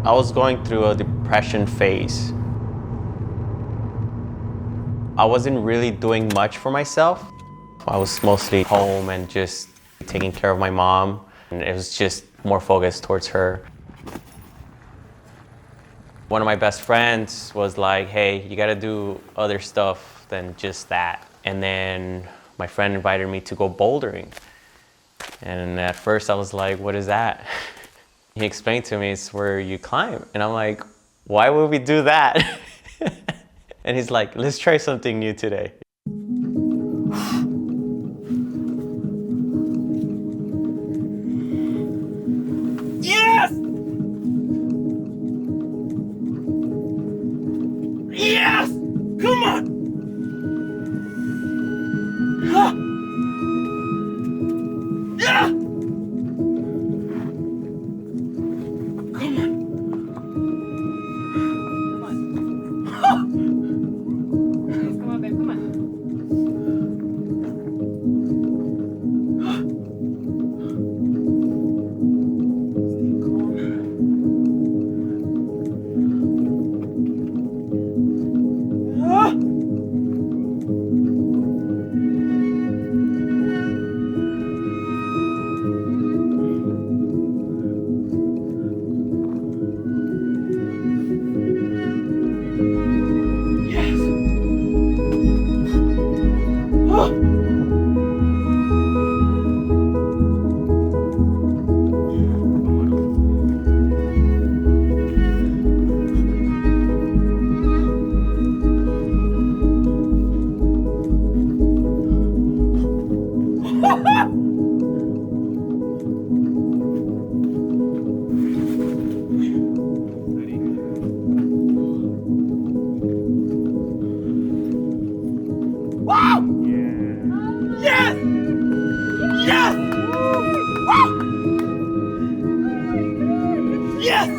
I was going through a depression phase. I wasn't really doing much for myself. I was mostly home and just taking care of my mom, and it was just more focused towards her. One of my best friends was like, hey, you gotta do other stuff than just that. And then my friend invited me to go bouldering. And at first I was like, what is that? He explained to me it's where you climb. And I'm like, why would we do that? And he's like, let's try something new today. Yes! Yes! Come on! Yeah! Come on. Come on, babe, come on. Wow! Yes! Yes! Wow! Yes!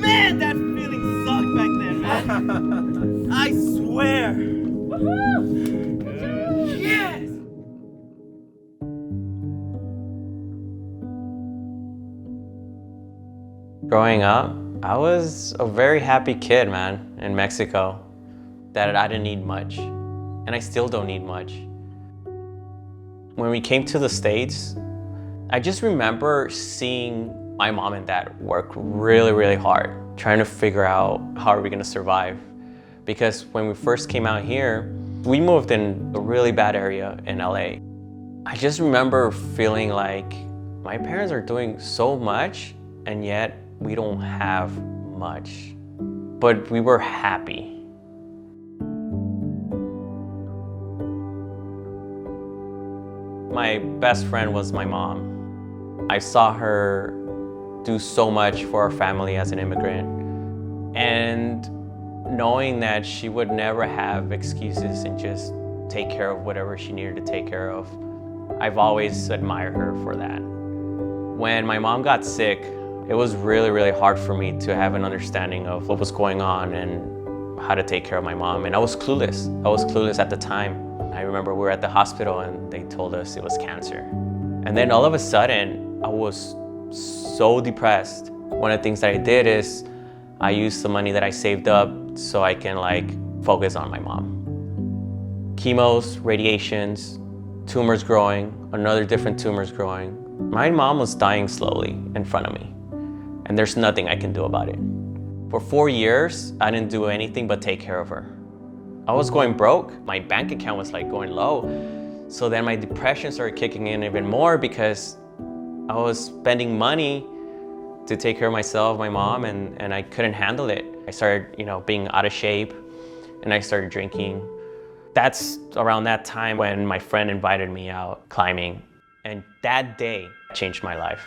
Man, that feeling sucked back then, man. I swear. Yes! Growing up, I was a very happy kid, man, in Mexico, that I didn't need much, and I still don't need much. When we came to the States, I just remember seeing my mom and dad work really, really hard, trying to figure out how are we gonna survive. Because when we first came out here, we moved in a really bad area in LA. I just remember feeling like my parents are doing so much, and yet we don't have much, but we were happy. My best friend was my mom. I saw her do so much for our family as an immigrant, and knowing that she would never have excuses and just take care of whatever she needed to take care of, I've always admired her for that. When my mom got sick, it was really, really hard for me to have an understanding of what was going on and how to take care of my mom. And I was clueless. I was clueless at the time. I remember we were at the hospital and they told us it was cancer. And then all of a sudden, I was so depressed. One of the things that I did is I used the money that I saved up so I can focus on my mom. Chemos, radiations, tumors growing, another different tumors growing. My mom was dying slowly in front of me, and there's nothing I can do about it. For 4 years, I didn't do anything but take care of her. I was going broke. My bank account was going low. So then my depression started kicking in even more because I was spending money to take care of myself, my mom, and I couldn't handle it. I started, being out of shape, and I started drinking. That's around that time when my friend invited me out climbing, and that day changed my life.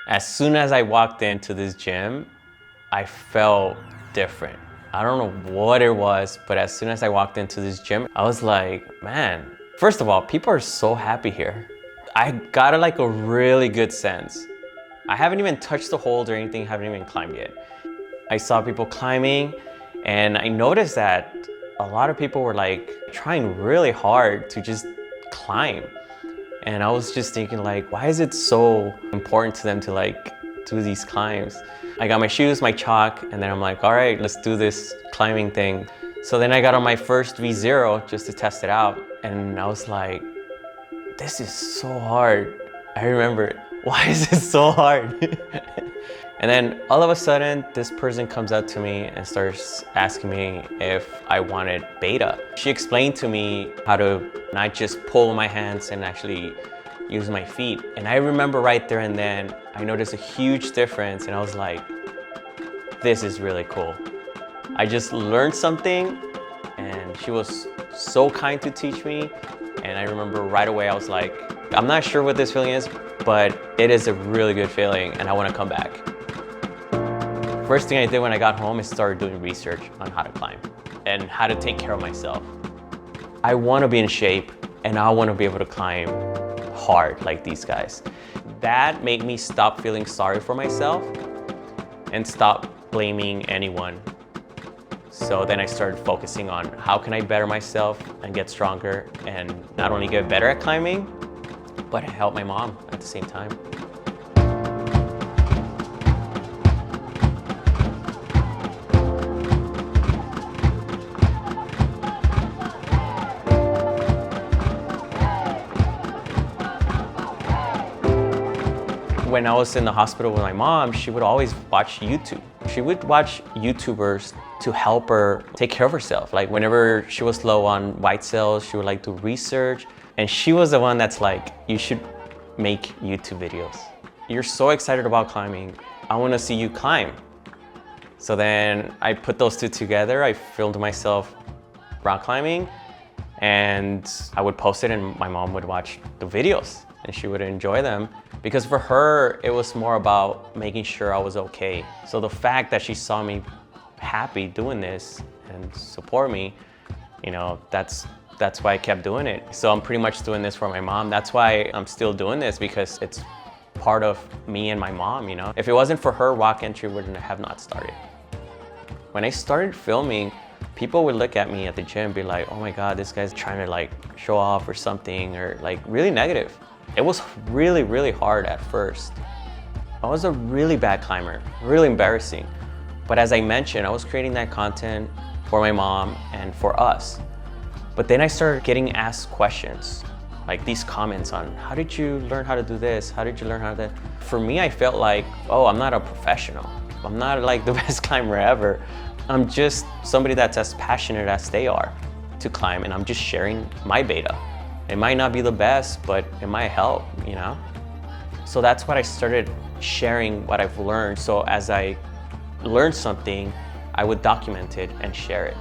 As soon as I walked into this gym, I felt different. I don't know what it was, but as soon as I walked into this gym, I was like, man, first of all, people are so happy here. I got a really good sense. I haven't even touched the hold or anything, haven't even climbed yet. I saw people climbing, and I noticed that a lot of people were trying really hard to just climb. And I was just thinking like, why is it so important to them to like do these climbs? I got my shoes, my chalk, and then I'm like, all right, let's do this climbing thing. So then I got on my first V0 just to test it out. And I was like, this is so hard. I remember it. Why is this so hard? And then all of a sudden, this person comes up to me and starts asking me if I wanted beta. She explained to me how to not just pull my hands and actually use my feet. And I remember right there and then, I noticed a huge difference and I was like, this is really cool. I just learned something and she was so kind to teach me. And I remember right away, I was like, I'm not sure what this feeling is, but it is a really good feeling and I want to come back. First thing I did when I got home is started doing research on how to climb and how to take care of myself. I want to be in shape and I want to be able to climb hard like these guys. That made me stop feeling sorry for myself and stop blaming anyone. So then I started focusing on how can I better myself and get stronger and not only get better at climbing, but help my mom at the same time. When I was in the hospital with my mom, she would always watch YouTube. She would watch YouTubers to help her take care of herself. Like whenever she was low on white cells, she would like do research. And she was the one that's like, you should make YouTube videos. You're so excited about climbing. I want to see you climb. So then I put those two together. I filmed myself rock climbing and I would post it and my mom would watch the videos and she would enjoy them. Because for her, it was more about making sure I was okay. So the fact that she saw me happy doing this and support me, you know, that's why I kept doing it. So I'm pretty much doing this for my mom. That's why I'm still doing this, because it's part of me and my mom, you know? If it wasn't for her, rock entry wouldn't have not started. When I started filming, people would look at me at the gym and be like, oh my God, this guy's trying to like show off or something, or like really negative. It was really, really hard at first. I was a really bad climber, really embarrassing. But as I mentioned, I was creating that content for my mom and for us. But then I started getting asked questions, like these comments on, how did you learn how to do this? How did you learn how to do that? For me, I felt like, oh, I'm not a professional. I'm not like the best climber ever. I'm just somebody that's as passionate as they are to climb, and I'm just sharing my beta. It might not be the best, but it might help, you know? So that's what I started sharing what I've learned. So as I learned something, I would document it and share it.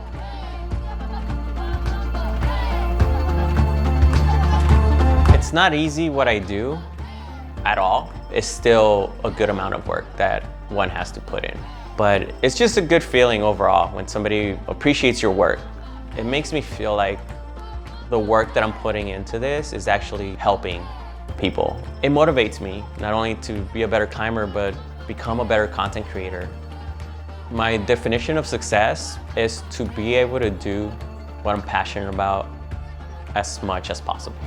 It's not easy what I do at all. It's still a good amount of work that one has to put in. But it's just a good feeling overall when somebody appreciates your work. It makes me feel like the work that I'm putting into this is actually helping people. It motivates me not only to be a better climber, but become a better content creator. My definition of success is to be able to do what I'm passionate about as much as possible.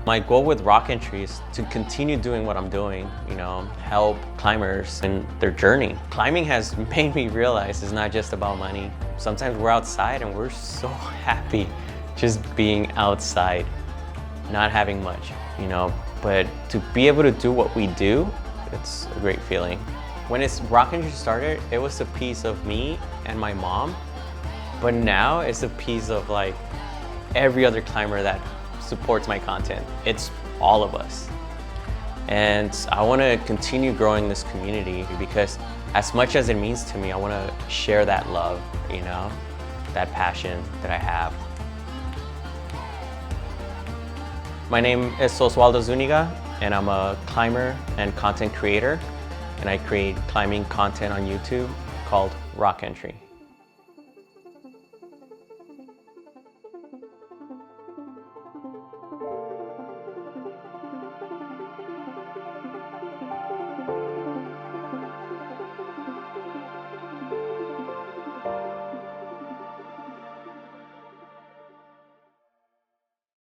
My goal with rock entry is to continue doing what I'm doing, you know, help climbers in their journey. Climbing has made me realize it's not just about money. Sometimes we're outside and we're so happy just being outside, not having much, you know, but to be able to do what we do, it's a great feeling. When rock entry started, it was a piece of me and my mom, but now it's a piece of like every other climber that supports my content. It's all of us. And I want to continue growing this community because as much as it means to me, I want to share that love, you know, that passion that I have. My name is Oswaldo Zuniga, and I'm a climber and content creator, and I create climbing content on YouTube called Rock Entry.